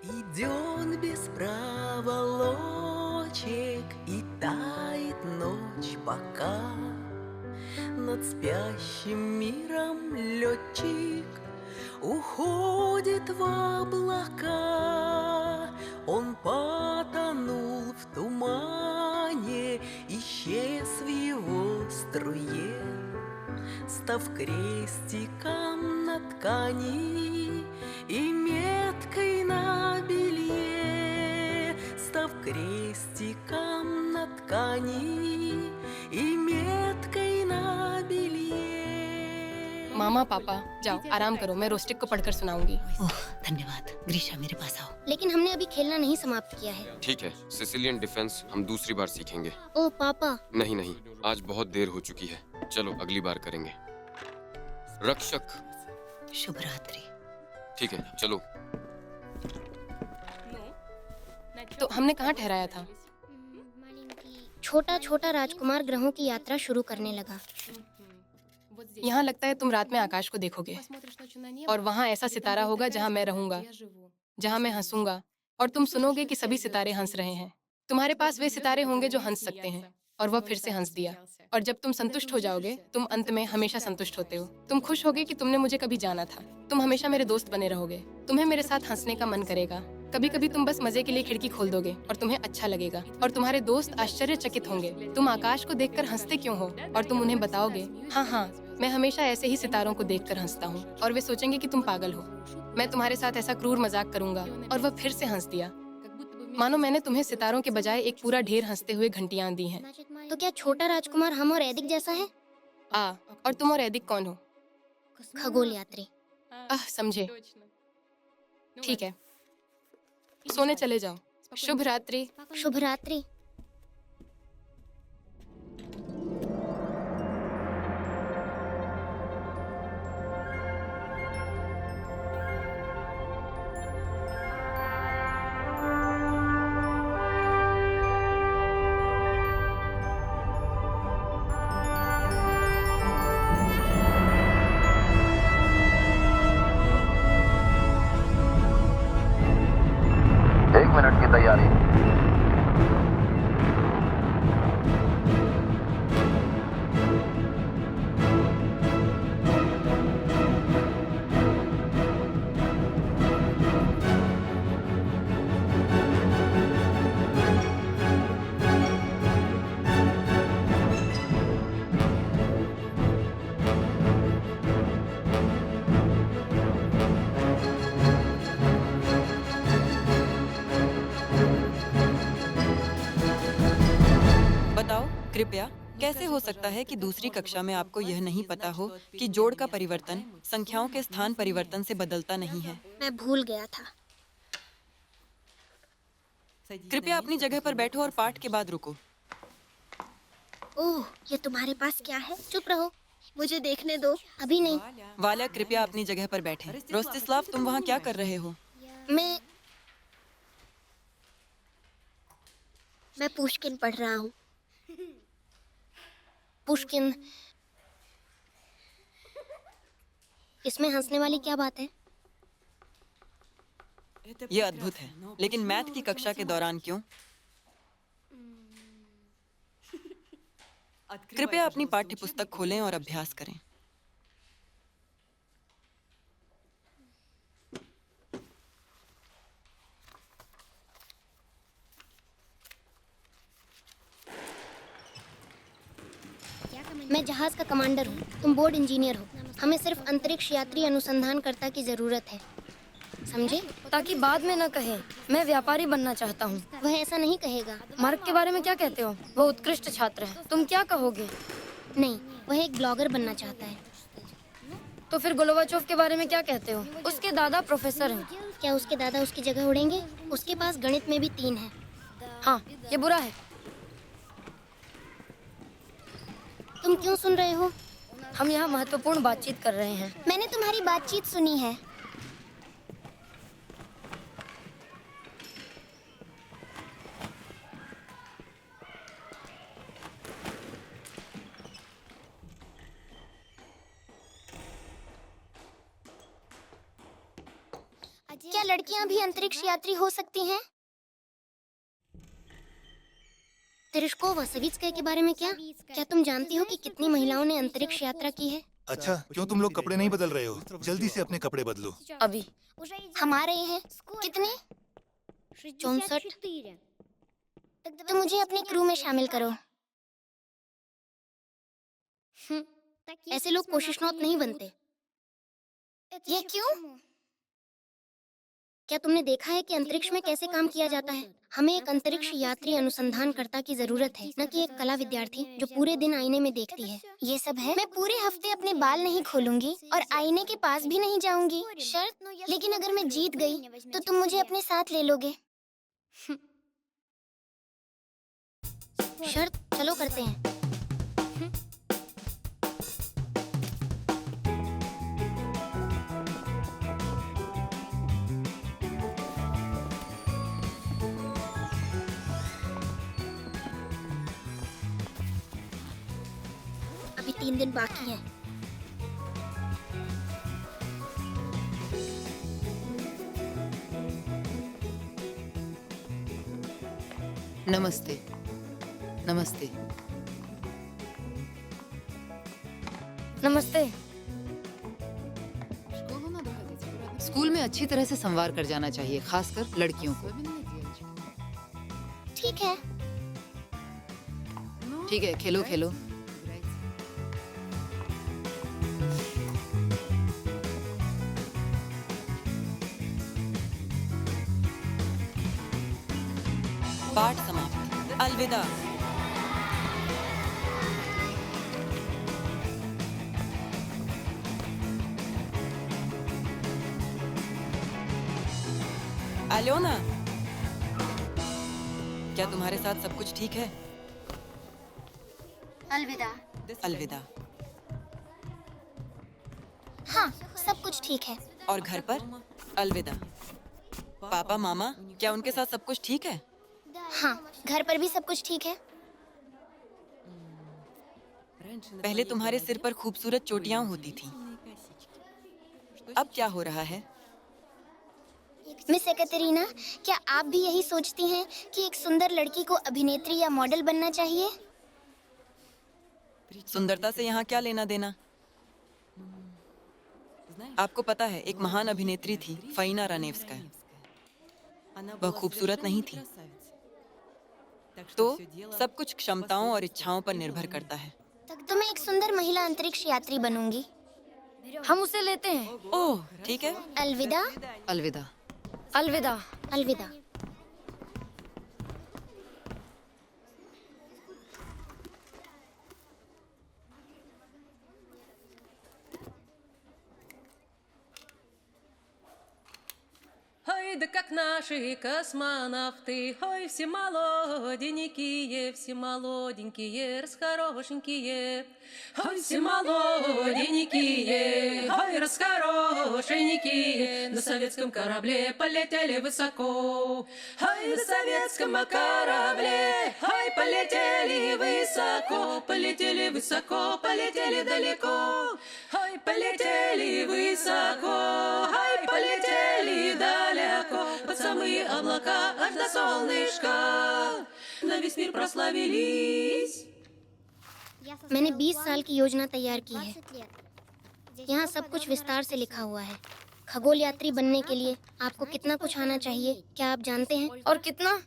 Идет без проволочек, и тает ночь, пока над спящим миром летчик уходит в облака. Он потонул в тумане, исчез в его струе, став крестиком на ткани и меткой на белье, став крестиком на ткани и меткой на белье. मामा पापा जाओ आराम करो, मैं रोस्टिक को पढ़कर सुनाऊंगी। ओह धन्यवाद। ग्रीशा मेरे पास आओ। लेकिन हमने अभी खेलना नहीं समाप्त किया है। ठीक है, सिसिलियन डिफेंस हम दूसरी बार सीखेंगे। ओह पापा। नहीं नहीं, आज बहुत देर हो चुकी है, चलो अगली बार करेंगे। रक्षक। शुभ रात्रि। ठीक है चलो। तो हमने कहाँ ठहराया था? छोटा छोटा राजकुमार ग्रहों की यात्रा शुरू करने लगा। यहाँ लगता है तुम रात में आकाश को देखोगे और वहाँ ऐसा सितारा होगा जहाँ मैं रहूंगा, जहाँ मैं हंसूंगा और तुम सुनोगे कि सभी सितारे हंस रहे हैं। तुम्हारे पास वे सितारे होंगे जो हंस सकते हैं। और वह फिर से हंस दिया। और जब तुम संतुष्ट हो जाओगे, तुम अंत में हमेशा संतुष्ट होते हो। तुम खुश होगे कि तुमने मुझे कभी जाना था। तुम हमेशा मेरे दोस्त बने रहोगे। तुम्हें मेरे साथ हंसने का मन करेगा। कभी कभी तुम बस मजे के लिए खिड़की खोल दोगे और तुम्हें अच्छा लगेगा। और तुम्हारे दोस्त आश्चर्यचकित होंगे, तुम आकाश को देखकर हंसते क्यों हो। और तुम उन्हें बताओगे, हाँ हाँ, मैं हमेशा ऐसे ही सितारों को देखकर हंसता हूँ। और वे सोचेंगे कि तुम पागल हो। मैं तुम्हारे साथ ऐसा क्रूर मजाक करूंगा। और वह फिर से हंस दिया, मानो मैंने तुम्हें सितारों के बजाय एक पूरा ढेर हंसते हुए घंटियां दी हैं। तो क्या छोटा राजकुमार हम और एदिक जैसा है? और तुम और एदिक कौन हो? खगोल यात्री। समझे। ठीक है, सोने चले जाओ। शुभ रात्रि। शुभ रात्रि। एक मिनट की तैयारी। बताओ कृपया, कैसे हो सकता है कि दूसरी कक्षा में आपको यह नहीं पता हो कि जोड़ का परिवर्तन संख्याओं के स्थान परिवर्तन से बदलता नहीं है। मैं भूल गया था। कृपया अपनी जगह पर बैठो और पाठ के बाद रुको। ओह, ये तुम्हारे पास क्या है? चुप रहो, मुझे देखने दो। अभी नहीं। वाल्या, कृपया अपनी जगह पर बैठे। रोस्तिस्लाव, तुम वहाँ क्या कर रहे हो? मैं पुष्किन पढ़ रहा हूँ। पुष्किन। इसमें हंसने वाली क्या बात है? यह अद्भुत है, लेकिन मैथ की कक्षा के दौरान क्यों? कृपया अपनी पाठ्य पुस्तक खोलें और अभ्यास करें। मैं जहाज का कमांडर हूँ, तुम बोर्ड इंजीनियर हो। हमें सिर्फ अंतरिक्ष यात्री अनुसंधानकर्ता की जरूरत है, समझे? ताकि बाद में न कहे मैं व्यापारी बनना चाहता हूँ। वह ऐसा नहीं कहेगा। मार्क के बारे में क्या कहते हो? वो उत्कृष्ट छात्र है। तुम क्या कहोगे? नहीं, वह एक ब्लॉगर बनना चाहता है। तो फिर गोलोबाचोव के बारे में क्या कहते हो? उसके दादा प्रोफेसर हैं। क्या उसके दादा उसकी जगह उड़ेंगे? उसके पास गणित में भी 3 है। हाँ, ये बुरा है। तुम क्यों सुन रहे हो? हम यहाँ महत्वपूर्ण बातचीत कर रहे हैं। मैंने तुम्हारी बातचीत सुनी है। क्या लड़कियां भी अंतरिक्ष यात्री हो सकती हैं? तेरेश्कोवा सवित्स्काया के बारे में क्या तुम जानती हो कि कितनी महिलाओं ने अंतरिक्ष यात्रा की है? अच्छा, क्यों तुम लोग कपड़े नहीं बदल रहे हो? जल्दी से अपने कपड़े बदलो। अभी हम आ रहे हैं। कितने? 64। तो मुझे अपने क्रू में शामिल करो। ऐसे लोग कोशिशनौत नहीं बनते। ये क्यों? क्या तुमने देखा है कि अंतरिक्ष में कैसे काम किया जाता है? हमें एक अंतरिक्ष यात्री अनुसंधानकर्ता की जरूरत है, न कि एक कला विद्यार्थी जो पूरे दिन आईने में देखती है। ये सब है। मैं पूरे हफ्ते अपने बाल नहीं खोलूंगी और आईने के पास भी नहीं जाऊंगी। शर्त? लेकिन अगर मैं जीत गई तो तुम मुझे अपने साथ ले लोगे। शर्त? चलो करते हैं। अभी 3 दिन बाकी हैं। नमस्ते। नमस्ते। नमस्ते। स्कूल में अच्छी तरह से संवार कर जाना चाहिए, खासकर लड़कियों को। ठीक है। ठीक है, खेलो खेलो। पाठ समाप्त। अलविदा। अलोना, क्या तुम्हारे साथ सब कुछ ठीक है? अलविदा। अलविदा। हाँ, सब कुछ ठीक है। और घर पर? अलविदा। पापा मामा, क्या उनके साथ सब कुछ ठीक है? हाँ, घर पर भी सब कुछ ठीक है। पहले तुम्हारे सिर पर खूबसूरत चोटियां होती थी, अब क्या हो रहा है? मिस एकटेरिना, क्या आप भी यही सोचती हैं कि एक सुंदर लड़की को अभिनेत्री या मॉडल बनना चाहिए? सुंदरता से यहाँ क्या लेना देना? आपको पता है, एक महान अभिनेत्री थी, फाइना रानेव्स्काया। वह खूबसूरत नहीं थी, तो सब कुछ क्षमताओं और इच्छाओं पर निर्भर करता है। तो मैं एक सुंदर महिला अंतरिक्ष यात्री बनूंगी। हम उसे लेते हैं। ओह, ठीक है। अलविदा। अलविदा। अलविदा। अलविदा। Ой, да как наши космонавты, ой, все молоденькие, расхорошенькие. Ой, все молоденькие, ой, расхорошенькие, на советском корабле полетели высоко. Ой, на советском корабле, ой, полетели высоко, полетели высоко, полетели далеко. Ой, полетели высоко, ой, полетели далеко, под самые облака, аж до солнышка, на весь мир прославились. मैंने 20 साल की योजना तैयार की है। यहाँ सब कुछ विस्तार से लिखा हुआ है। खगोल यात्री बनने के लिए आपको कितना कुछ आना चाहिए, क्या आप जानते हैं? और कितना?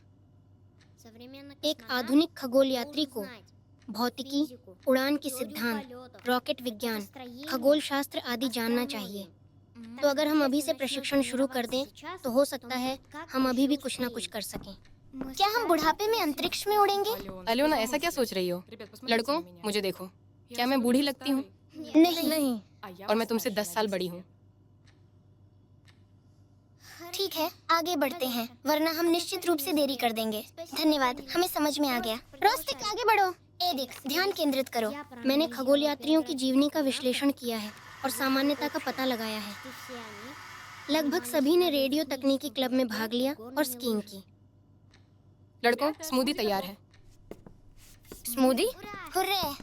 एक आधुनिक खगोल यात्री को भौतिकी, उड़ान की सिद्धांत, रॉकेट विज्ञान, खगोल शास्त्र आदि जानना चाहिए। तो अगर हम अभी से प्रशिक्षण शुरू कर दें तो हो सकता है हम अभी भी कुछ ना कुछ कर सकें। क्या हम बुढ़ापे में अंतरिक्ष में उड़ेंगे? अलोना, ऐसा क्या सोच रही हो? लड़कों, मुझे देखो, क्या मैं बूढ़ी लगती हूँ? नहीं। और मैं तुमसे 10 साल बड़ी हूँ। ठीक है, आगे बढ़ते हैं, वरना हम निश्चित रूप से देरी कर देंगे। धन्यवाद, हमें समझ में आ गया। रोस्टिक, आगे बढ़ो। ए देख, ध्यान केंद्रित करो। मैंने खगोल यात्रियों की जीवनी का विश्लेषण किया है और सामान्यता का पता लगाया है। लगभग सभी ने रेडियो तकनीकी क्लब में भाग लिया और स्कीइंग की। लड़कों, स्मूदी तैयार है। स्मूदी? हुर्रे!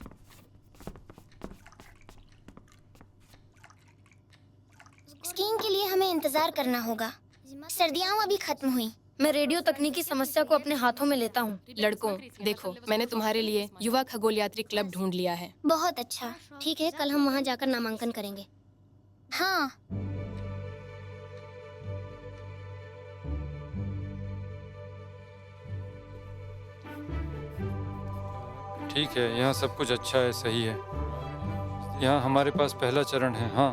स्कीइंग के लिए हमें इंतजार करना होगा। सर्दियाँ अभी खत्म हुई। मैं रेडियो तकनीकी समस्या को अपने हाथों में लेता हूँ। लड़कों, देखो, मैंने तुम्हारे लिए युवा खगोल यात्री क्लब ढूंढ लिया है। बहुत अच्छा। ठीक है, कल हम वहाँ जाकर नामांकन करेंगे। हाँ। ठीक है, यहाँ सब कुछ अच्छा है, सही है। यहाँ हमारे पास पहला चरण है। हाँ,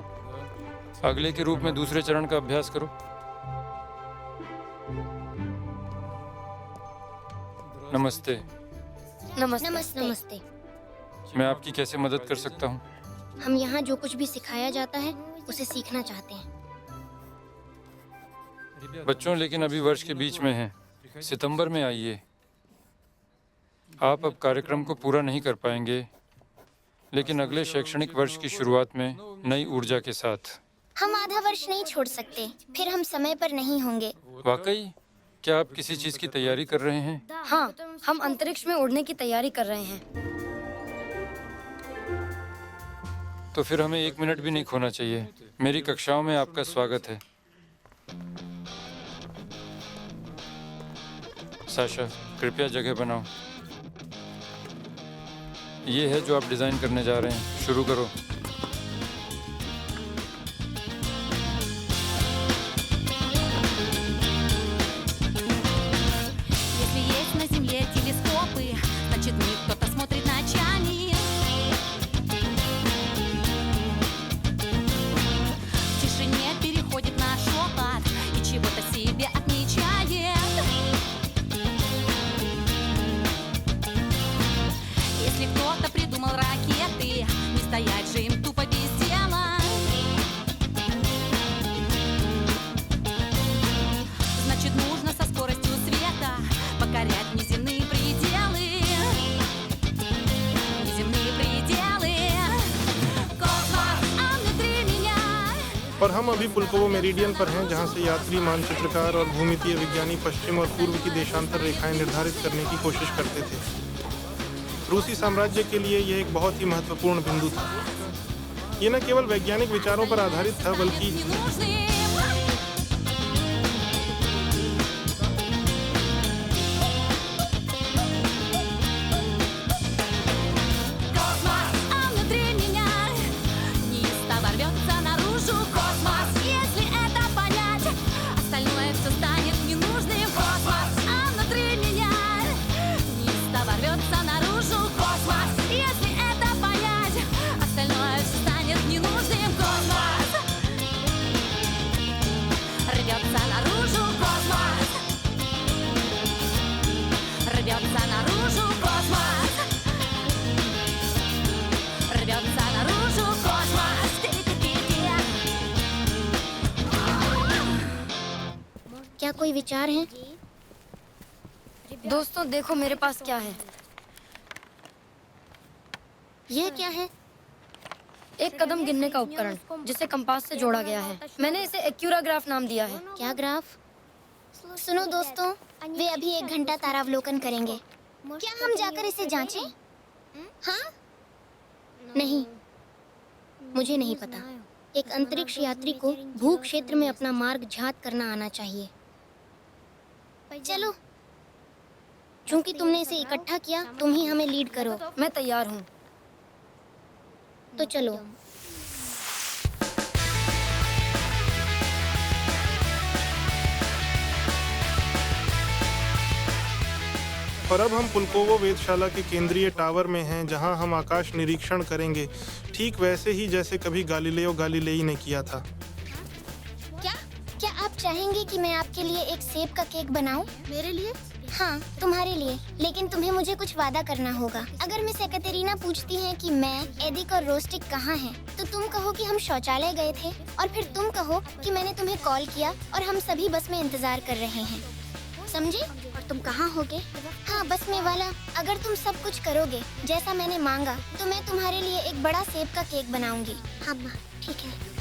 अगले के रूप में दूसरे चरण का अभ्यास करो। नमस्ते। नमस्ते। नमस्ते। नमस्ते। मैं आपकी कैसे मदद कर सकता हूँ? हम यहाँ जो कुछ भी सिखाया जाता है उसे सीखना चाहते हैं। बच्चों, लेकिन अभी वर्ष के बीच में हैं। सितंबर में आइए। आप अब कार्यक्रम को पूरा नहीं कर पाएंगे, लेकिन अगले शैक्षणिक वर्ष की शुरुआत में नई ऊर्जा के साथ। हम आधा वर्ष नहीं छोड़ सकते, फिर हम समय पर नहीं होंगे। वाकई? क्या आप किसी चीज की तैयारी कर रहे हैं? हाँ, हम अंतरिक्ष में उड़ने की तैयारी कर रहे हैं। तो फिर हमें 1 मिनट भी नहीं खोना चाहिए। मेरी कक्षाओं में आपका स्वागत है। साशा, कृपया जगह बनाओ। ये है जो आप डिजाइन करने जा रहे हैं। शुरू करो। Если есть на Земле телескопы, значит в них кто-то смотрит ночами. В тишине переходит на шепот и чего-то себе отмечает. Если кто-то придумал ракеты, не стоять же им тупо без дела. Значит, нужно со скоростью света покорять неземные пределы. Неземные пределы. Космос, а внутри меня. और हम अभी पुलकोवो मेरिडियन पर हैं, जहां से यात्री मानचित्रकार और भूमितीय विज्ञानी पश्चिम और पूर्व की देशांतर रेखाएं निर्धारित करने की कोशिश करते थे। रूसी साम्राज्य के लिए यह एक बहुत ही महत्वपूर्ण बिंदु था। ये न केवल वैज्ञानिक विचारों पर आधारित था, बल्कि Космос, а внутри меня неистово рвется наружу. Космос, если это понять, остальное все станет ненужным. Космос, а внутри меня неистово рвется наружу. Космос, если это понять, остальное все станет ненужным. Космос рвется наружу. Космос рвется наружу. Космос рвется наружу. Космос. क्या कोई विचार हैं? दोस्तों, देखो मेरे पास क्या है। यह क्या है? एक कदम गिनने का उपकरण जिसे कंपास से जोड़ा गया है। मैंने इसे एक्यूराग्राफ नाम दिया है। क्या ग्राफ? सुनो दोस्तों, वे अभी 1 घंटा तारावलोकन करेंगे। क्या हम जाकर इसे जांचें? हाँ? नहीं, मुझे नहीं पता। एक अंतरिक्ष यात्री को भू क्षेत्र में अपना मार्ग ज्ञात करना आना चाहिए। चलो, चूंकि तुमने इसे इकट्ठा किया, तुम ही हमें लीड करो। मैं तैयार हूँ। तो चलो। और अब हम पुलकोवो वेधशाला के केंद्रीय टावर में हैं, जहां हम आकाश निरीक्षण करेंगे, ठीक वैसे ही जैसे कभी गालिलेओ गालिलेई ने किया था। क्या आप चाहेंगे कि मैं आपके लिए एक सेब का केक बनाऊं? मेरे लिए? हाँ, तुम्हारे लिए। लेकिन तुम्हें मुझे कुछ वादा करना होगा। अगर मिस एकटेरिना पूछती हैं कि मैं, एदिक और रोस्टिक कहाँ हैं, तो तुम कहो कि हम शौचालय गए थे, और फिर तुम कहो कि मैंने तुम्हें कॉल किया और हम सभी बस में इंतजार कर रहे हैं। समझे? और तुम कहाँ होगे? हाँ, बस में वाला। अगर तुम सब कुछ करोगे जैसा मैंने मांगा, तो मैं तुम्हारे लिए एक बड़ा सेब का केक बनाऊंगी। हाँ माँ, ठीक है।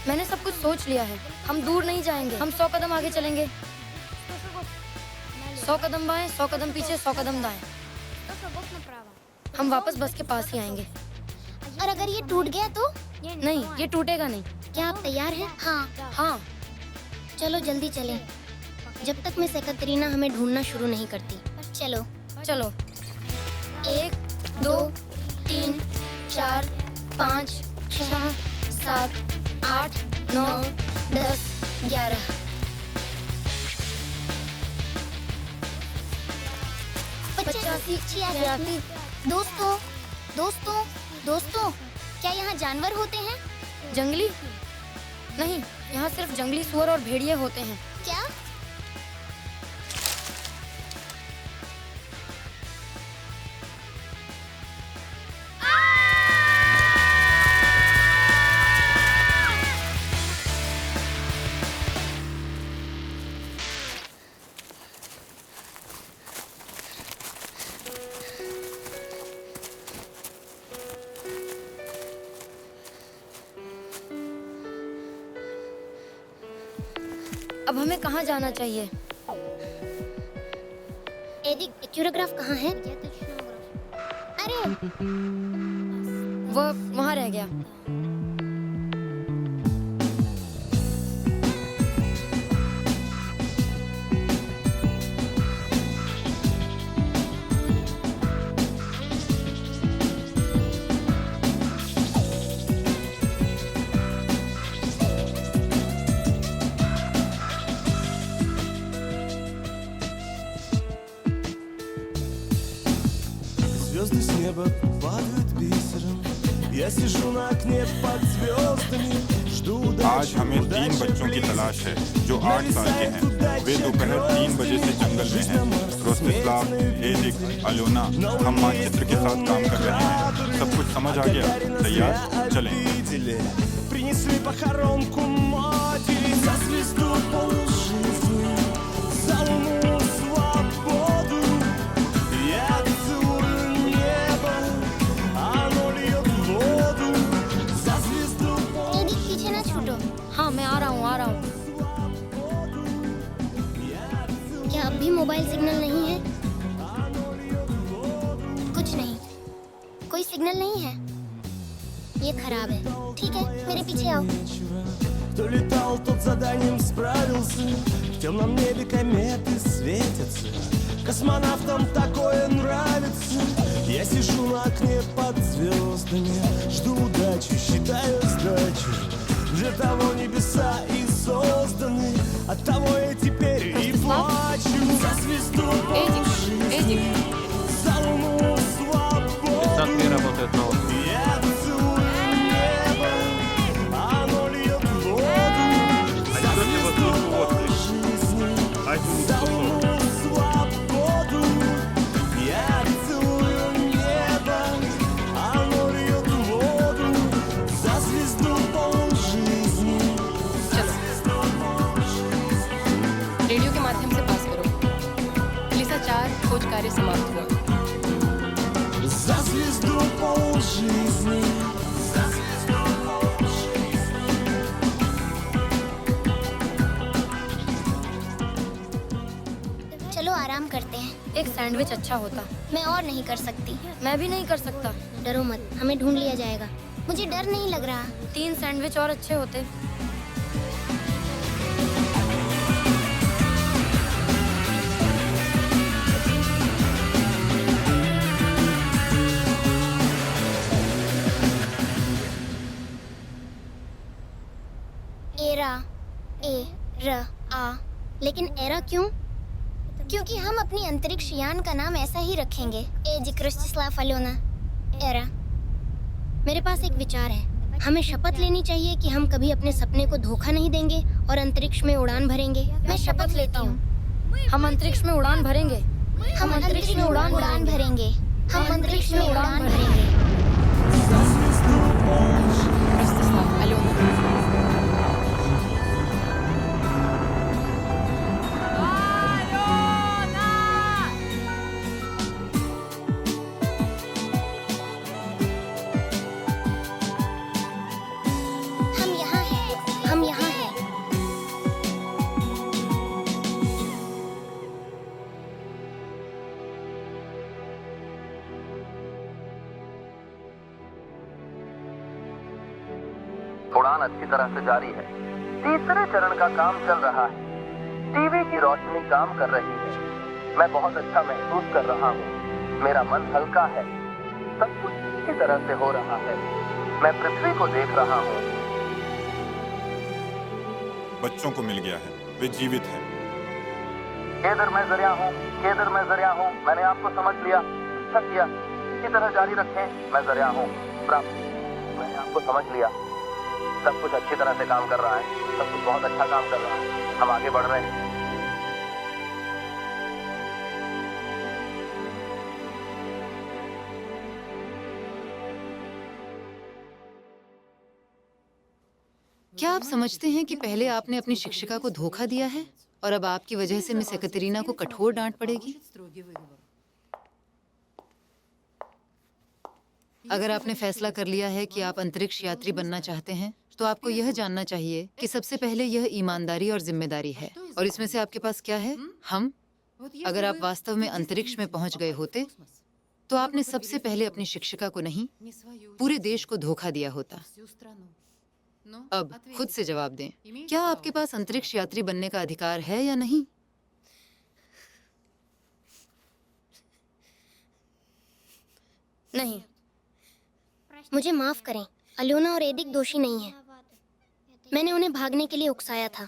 मैंने सब कुछ सोच लिया है। हम दूर नहीं जाएंगे, हम 100 कदम आगे चलेंगे। 100 कदम बाएं, 100 कदम पीछे, 100 कदम दाएं। हम वापस बस के पास ही आएंगे। और अगर ये टूट गया तो? नहीं, ये टूटेगा नहीं। क्या आप तैयार हैं? हाँ। चलो जल्दी चलें, जब तक मिस एकतरीना हमें ढूंढना शुरू नहीं करती। चलो। 1 2 3 4 5 6 7 8 9 10 11। पचासी, छियासी। दोस्तों, क्या यहाँ जानवर होते हैं? जंगली? नहीं, यहाँ सिर्फ जंगली सुअर और भेड़िए होते हैं। क्या? अब हमें कहाँ जाना चाहिए? एदिक, एक्यूरोग्राफ कहाँ है? अरे वो वहाँ रह गया। Звезды с неба падают бисером. Я сижу на окне под звездами, жду удачи. आज हमें 3 बच्चों की तलाश है जो 8 साल के हैं। वे दोपहर 3 बजे से जंगल में हैं। रोस्तिस्लाव, एदिक, अलोना, हम मानचित्र के साथ काम कर रहे हैं। सब कुछ समझ आ गया? तैयार? चलें। Принесли похоронку матери за звезду полжизни, за луну свободу. Я целую небо, оно льет воду за звезду. एदिक, पीछे ना छूटो। हाँ, मैं आ रहा हूँ। क्या अब भी मोबाइल सिग्नल नहीं है? कुछ नहीं, कोई सिग्नल नहीं है। ये खराब है। ठीक है, मेरे पीछे आओ। Кто летал, тот заданием справился. В темном небе кометы светятся. Космонавтам такое нравится. Я сижу на окне под звездами, жду удачи, считаю сдачу. Для того небеса и созданы, от того я теперь и плачу. За звезду एदिक, за луну свободу. Я целую небо, оно льет воду. За звезду жизни, за луну свободу. Я целую небо, оно льет воду. За звезду полжизни. रेडियो के माध्यम से पास करो। लिसा 4 खोज कार्य समाप्त हुआ। За звезду полжизни. За звезду полжизни. चलो आराम करते हैं। एक सैंडविच अच्छा होता। मैं और नहीं कर सकती। मैं भी नहीं कर सकता। डरो मत, हमें ढूंढ लिया जाएगा। मुझे डर नहीं लग रहा। 3 सैंडविच और अच्छे होते। एरा, ए र आ, लेकिन एरा क्यों? क्योंकि हम अपनी अंतरिक्ष यान का नाम ऐसा ही रखेंगे। एदिक, रोस्तिस्लाव, अलोना, एरा। मेरे पास एक विचार है। हमें शपथ लेनी चाहिए कि हम कभी अपने सपने को धोखा नहीं देंगे और अंतरिक्ष में उड़ान भरेंगे। मैं शपथ लेता हूँ। हम अंतरिक्ष में उड़ान भरेंगे। हम अंतरिक्ष में उड़ान भरेंगे। हम अंतरिक्ष में उड़ान भरेंगे। रोस्तिस्लाव, अलोना। हम यहाँ हैं। हम यहाँ हैं। उड़ान अच्छी तरह से जारी है। तीसरे चरण का काम चल रहा है। टीवी की रोशनी काम कर रही है। मैं बहुत अच्छा महसूस कर रहा हूँ। मेरा मन हल्का है। सब कुछ अच्छी तरह से हो रहा है। मैं पृथ्वी को देख रहा हूँ। बच्चों को मिल गया है, वे जीवित हैं। केदर मैं जरिया हूँ, केदर मैं जरिया हूँ। मैंने आपको समझ लिया। अच्छा किया। इसी तरह जारी रखें। मैं जरिया हूँ। प्राप्त। मैंने आपको समझ लिया। सब कुछ अच्छी तरह से काम कर रहा है। सब कुछ बहुत अच्छा काम कर रहा है। हम आगे बढ़ रहे हैं। क्या आप समझते हैं कि पहले आपने अपनी शिक्षिका को धोखा दिया है और अब आपकी वजह से मिस एकतेरीना को कठोर डांट पड़ेगी? अगर आपने फैसला कर लिया है कि आप अंतरिक्ष यात्री बनना चाहते हैं, तो आपको यह जानना चाहिए कि सबसे पहले यह ईमानदारी और जिम्मेदारी है। और इसमें से आपके पास क्या है? हम। अगर आप वास्तव में अंतरिक्ष में पहुंच गए होते, तो आपने सबसे पहले अपनी शिक्षिका को नहीं, पूरे देश को धोखा दिया होता। अब खुद से जवाब दें, क्या आपके पास अंतरिक्ष यात्री बनने का अधिकार है या नहीं? नहीं। मुझे माफ करें। अलोना और एदिक दोषी नहीं है। मैंने उन्हें भागने के लिए उकसाया था।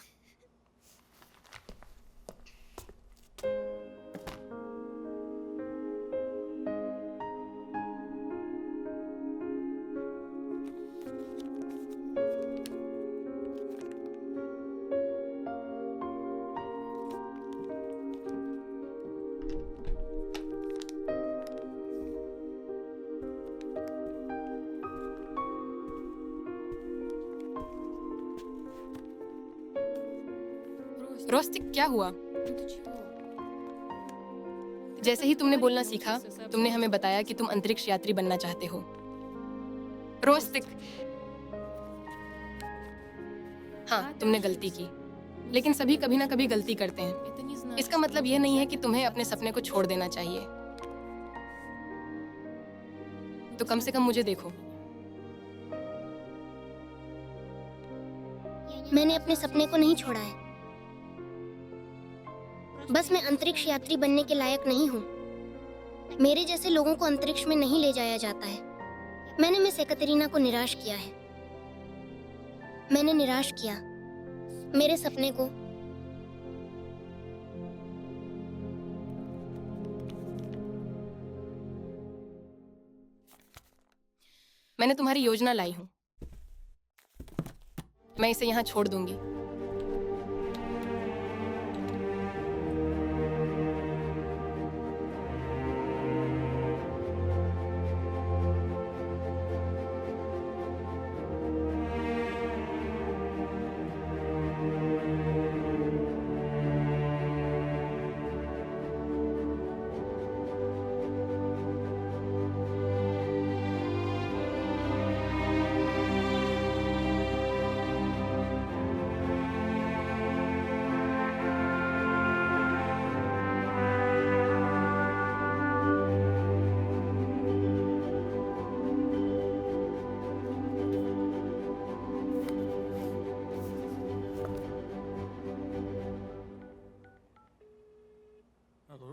रोस्टिक, क्या हुआ? जैसे ही तुमने बोलना सीखा, तुमने हमें बताया कि तुम अंतरिक्ष यात्री बनना चाहते हो। रोस्टिक, हाँ, तुमने गलती की, लेकिन सभी कभी ना कभी गलती करते हैं। इसका मतलब यह नहीं है कि तुम्हें अपने सपने को छोड़ देना चाहिए। तो कम से कम मुझे देखो। मैंने अपने सपने को नहीं छोड़ा है। बस मैं अंतरिक्ष यात्री बनने के लायक नहीं हूँ। मेरे जैसे लोगों को अंतरिक्ष में नहीं ले जाया जाता है। मैंने मिस एकतेरीना को निराश किया है। मैंने निराश किया मेरे सपने को। मैंने तुम्हारी योजना लाई हूँ। मैं इसे यहाँ छोड़ दूंगी।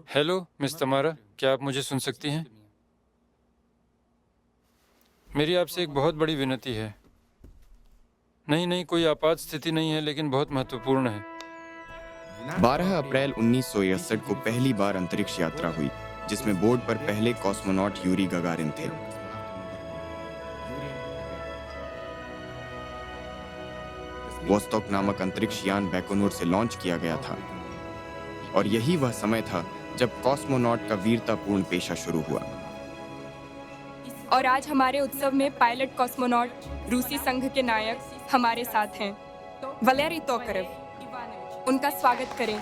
हेलो मिस तमारा, क्या आप मुझे सुन सकती हैं? मेरी आपसे एक बहुत बड़ी विनती है। नहीं, कोई आपात स्थिति नहीं है, लेकिन बहुत महत्वपूर्ण है। 12 अप्रैल 1961 को पहली बार अंतरिक्ष यात्रा हुई, जिसमें बोर्ड पर पहले कॉस्मोनॉट यूरी गगारिन थे। वोस्टॉक नामक अंतरिक्ष यान बैकोनूर से लॉन्च किया गया था, और यही वह समय था जब कॉस्मोनॉट का वीरतापूर्ण पेशा शुरू हुआ। और आज हमारे उत्सव में पायलट कॉस्मोनॉट रूसी संघ के नायक हमारे साथ हैं, वलेरी तोकरेव। उनका स्वागत करें।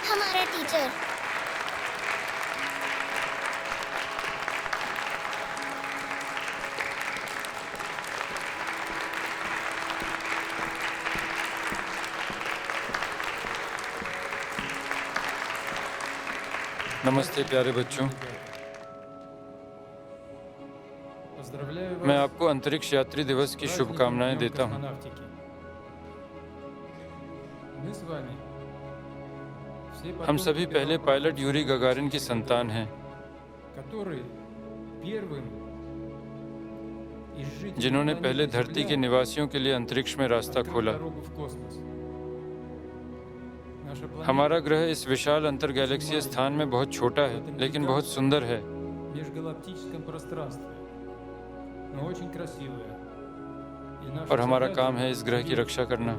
हमारा टीचर। नमस्ते प्यारे बच्चों। मैं आपको अंतरिक्ष यात्री दिवस की शुभकामनाएं देता हूं। हम सभी पहले पायलट यूरी गगारिन की संतान हैं, जिन्होंने पहले धरती के निवासियों के लिए अंतरिक्ष में रास्ता खोला। हमारा ग्रह इस विशाल अंतर गैलेक्सीय स्थान में बहुत छोटा है, लेकिन बहुत सुंदर है। और हमारा काम है इस ग्रह की रक्षा करना।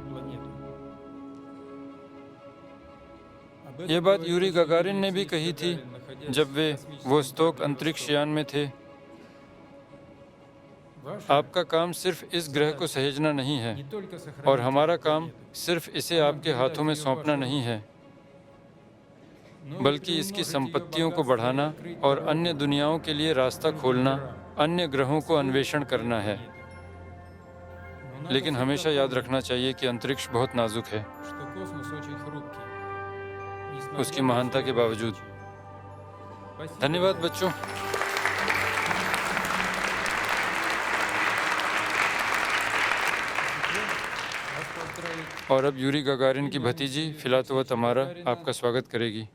ये बात यूरी गगारिन ने भी कही थी जब वे वोस्तोक अंतरिक्ष यान में थे। आपका काम सिर्फ इस ग्रह को सहेजना नहीं है, और हमारा काम सिर्फ इसे आपके हाथों में सौंपना नहीं है, बल्कि इसकी संपत्तियों को बढ़ाना और अन्य दुनियाओं के लिए रास्ता खोलना, अन्य ग्रहों को अन्वेषण करना है। लेकिन हमेशा याद रखना चाहिए कि अंतरिक्ष बहुत नाजुक है, उसकी महानता के बावजूद। धन्यवाद बच्चों। और अब यूरी गगारिन की भतीजी फिलातोवा तमारा आपका स्वागत करेगी।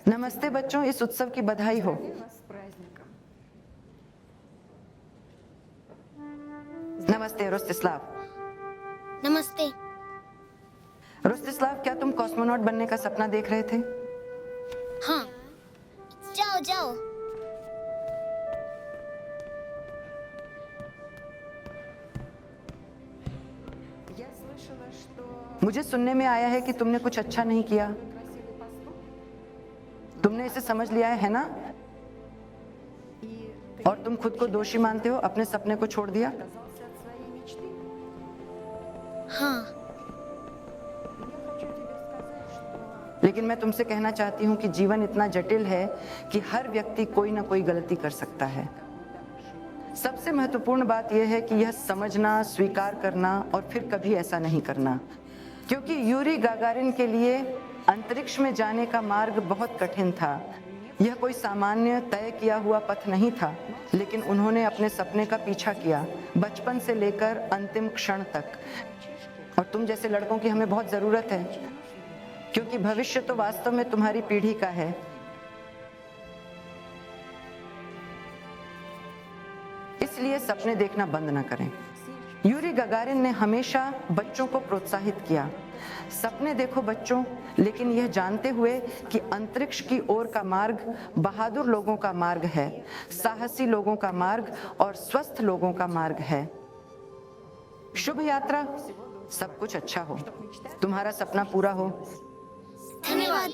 नमस्ते बच्चों, इस उत्सव की बधाई हो। नमस्ते रोस्तिस्लाव। नमस्ते। रोस्तिस्लाव, क्या तुम कॉस्मोनॉट बनने का सपना देख रहे थे? हाँ, जाओ जाओ। मुझे सुनने में आया है कि तुमने कुछ अच्छा नहीं किया। तुमने इसे समझ लिया है ना? और तुम खुद को दोषी मानते हो, अपने सपने को छोड़ दिया। हाँ। लेकिन मैं तुमसे कहना चाहती हूँ कि जीवन इतना जटिल है कि हर व्यक्ति कोई ना कोई गलती कर सकता है। सबसे महत्वपूर्ण बात यह है कि यह समझना, स्वीकार करना और फिर कभी ऐसा नहीं करना। क्योंकि यूरी गागारिन के लिए अंतरिक्ष में जाने का मार्ग बहुत कठिन था। यह कोई सामान्य तय किया हुआ पथ नहीं था, लेकिन उन्होंने अपने सपने का पीछा किया, बचपन से लेकर अंतिम क्षण तक। और तुम जैसे लड़कों की हमें बहुत ज़रूरत है, क्योंकि भविष्य तो वास्तव में तुम्हारी पीढ़ी का है। इसलिए सपने देखना बंद न करें। यूरी गगारिन ने हमेशा बच्चों को प्रोत्साहित किया, सपने देखो बच्चों, लेकिन यह जानते हुए कि अंतरिक्ष की ओर का मार्ग बहादुर लोगों का मार्ग है, साहसी लोगों का मार्ग और स्वस्थ लोगों का मार्ग है। शुभ यात्रा, सब कुछ अच्छा हो, तुम्हारा सपना पूरा हो। धन्यवाद।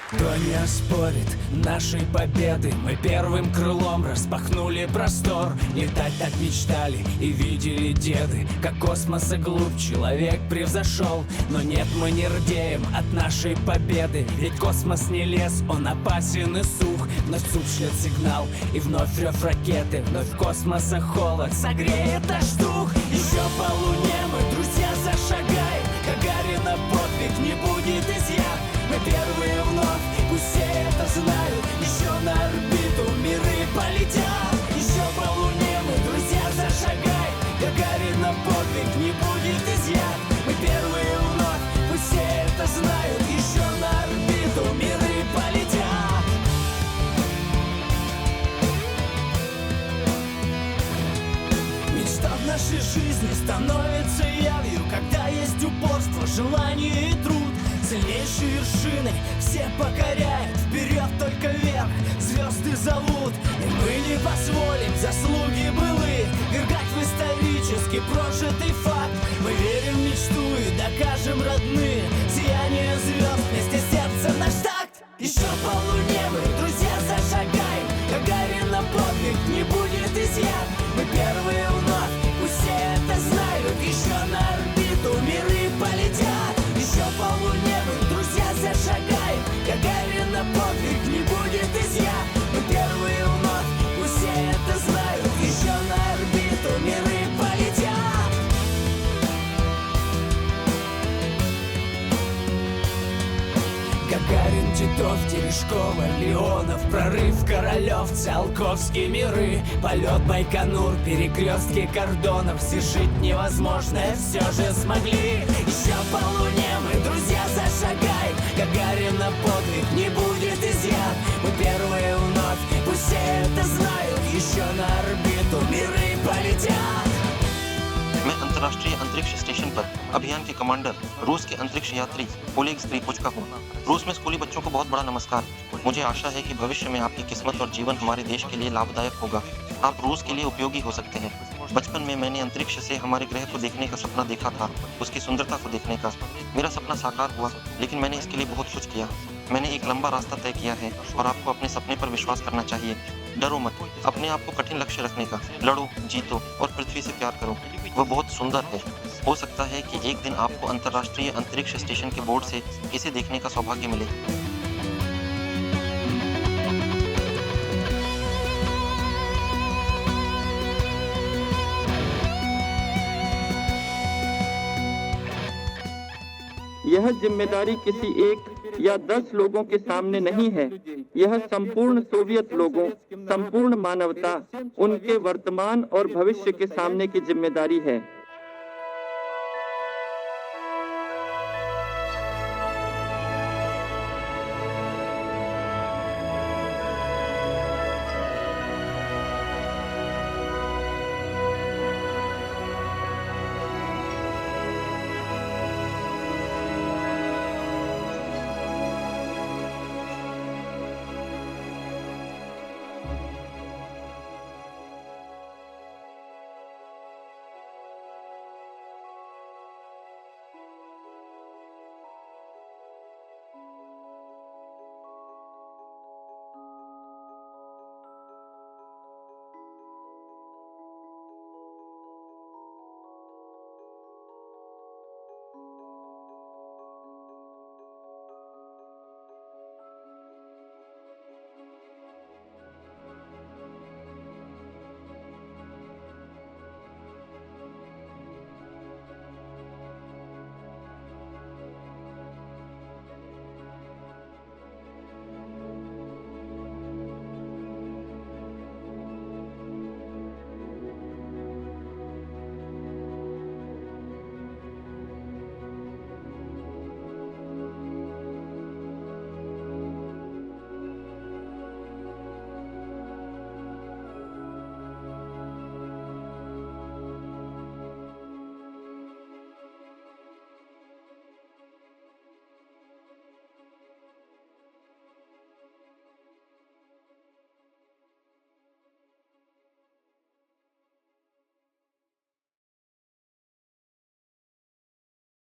Кто не оспорит нашей победы? Мы первым крылом распахнули простор. Летать так мечтали и видели деды, как космоса глубь человек превзошел. Но нет, мы не рдеем от нашей победы, ведь космос не лес, он опасен и сух. Вновь ЦУП шлет сигнал, и вновь рев ракеты, вновь космоса холод согреет наш дух. Еще по луне мы, друзья, зашагаем, Гагарина подвиг не будет изъят. Мы первые вновь, пусть все это знают, еще на орбиту миры полетят. Еще по луне мы, друзья, зашагаем, Гагарина подвиг не будет изъят. Мы первые вновь, пусть все это знают, еще на орбиту миры полетят. Мечта в нашей жизни становится явью, когда есть упорство, желание и труд. Сильнейшие вершины все покоряют, вперед только вверх, звезды зовут. И мы не позволим заслуги былые вергать в исторически прожитый факт. Мы верим в мечту и докажем, родные, сияние звезд вместе сердца наш такт. Еще по луне мы, друзья, зашагаем, Гагарина подвиг не будет изъят. Мы первые вновь, пусть все это знают, еще на орбиту миры полетят. Еще по луне мы, друзья, зашагаем, Гагарина подвиг не будет изъят. Мы первые вновь, пусть все это знают, еще на орбиту миры полетят. Орионов, прорыв Королев, Циолковские миры, полет Байконур, перекрестки кордонов, все жить невозможное все же смогли. Еще по луне мы, друзья, зашагай, Гагарина подвиг, не будет изъян. Мы первые вновь, пусть все это знают, еще на орбиту миры полетят. मैं अंतर्राष्ट्रीय अंतरिक्ष स्टेशन पर अभियान के कमांडर रूस के अंतरिक्ष यात्री ओलेग स्क्रिपुचका हूँ। रूस में स्कूली बच्चों को बहुत बड़ा नमस्कार। मुझे आशा है कि भविष्य में आपकी किस्मत और जीवन हमारे देश के लिए लाभदायक होगा। आप रूस के लिए उपयोगी हो सकते हैं। बचपन में मैंने अंतरिक्ष से हमारे ग्रह को देखने का सपना देखा था, उसकी सुंदरता को देखने का। मेरा सपना साकार हुआ, लेकिन मैंने इसके लिए बहुत कुछ किया। मैंने एक लंबा रास्ता तय किया है और आपको अपने सपने पर विश्वास करना चाहिए। डरो मत, अपने आप को कठिन लक्ष्य रखने का, लड़ो, जीतो और पृथ्वी से प्यार करो। वह बहुत सुंदर है। हो सकता है कि एक दिन आपको अंतर्राष्ट्रीय अंतरिक्ष स्टेशन के बोर्ड से इसे देखने का सौभाग्य मिले। यह जिम्मेदारी किसी एक या 10 लोगों के सामने नहीं है। यह संपूर्ण सोवियत लोगों, संपूर्ण मानवता, उनके वर्तमान और भविष्य के सामने की जिम्मेदारी है।